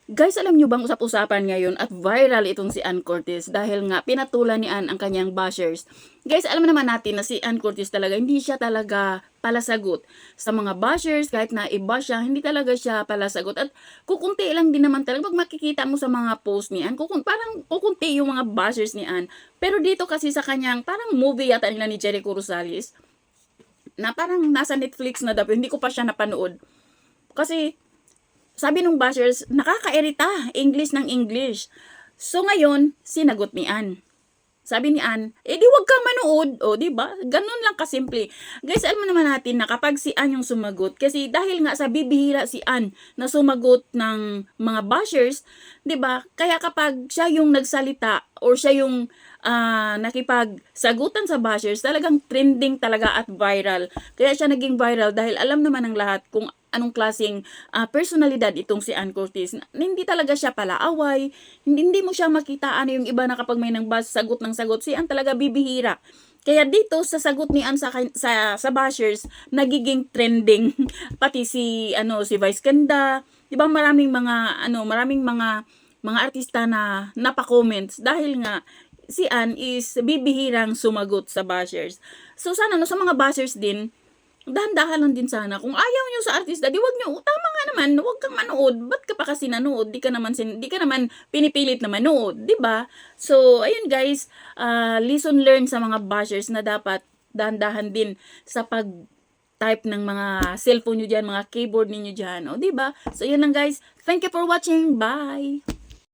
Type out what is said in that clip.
Guys, alam nyo bang usap-usapan ngayon at viral itong si Ann Curtis dahil nga pinatulan ni Ann ang kanyang bashers. Guys, alam naman natin na si Ann Curtis talaga, hindi siya talaga palasagot sa mga bashers. Kahit na i-bash siya, hindi talaga siya palasagot. At kukunti lang din naman talaga. Pag makikita mo sa mga post ni Ann, parang kukunti yung mga bashers ni Ann. Pero dito kasi sa kanyang, parang movie yata nila ni Jericho Rosales, na parang nasa Netflix na daw, hindi ko pa siya napanood. Kasi sabi nung bashers, nakakairita, English ng English. So ngayon, sinagot ni Ann. Sabi ni Ann, di wag kang manood. O, di ba? Ganun lang kasimple. Guys, alam mo naman natin na kapag si Ann yung sumagot, kasi dahil nga sa bibihira si Ann na sumagot ng mga bashers, di ba? Kaya kapag siya yung nagsalita or siya yung nakipagsagutan sa bashers, talagang trending talaga at viral. Kaya siya naging viral dahil alam naman ng lahat kung anong klaseng personalidad itong si Ann Curtis. Hindi talaga siya palaaway, hindi mo siya makita yung iba na kapag may nang sagot ng sagot, si Ann talaga bibihira. Kaya dito sa sagot ni Ann sa bashers, nagiging trending pati si Vice Ganda, 'di ba maraming mga artista na napa-comments dahil nga si Ann is bibihirang sumagot sa bashers. So sana sa mga bashers din, dahan-dahan lang din sana. Kung ayaw nyo sa artista, di wag nyo, tama nga naman, wag kang manood. Ba't ka pa kasi nanood? Di ka naman pinipilit na manood, di ba? So, ayun guys, lesson learned sa mga bashers na dapat dahan-dahan din sa pag-type ng mga cellphone nyo dyan, mga keyboard ninyo dyan, o di ba? So, yun lang guys. Thank you for watching. Bye!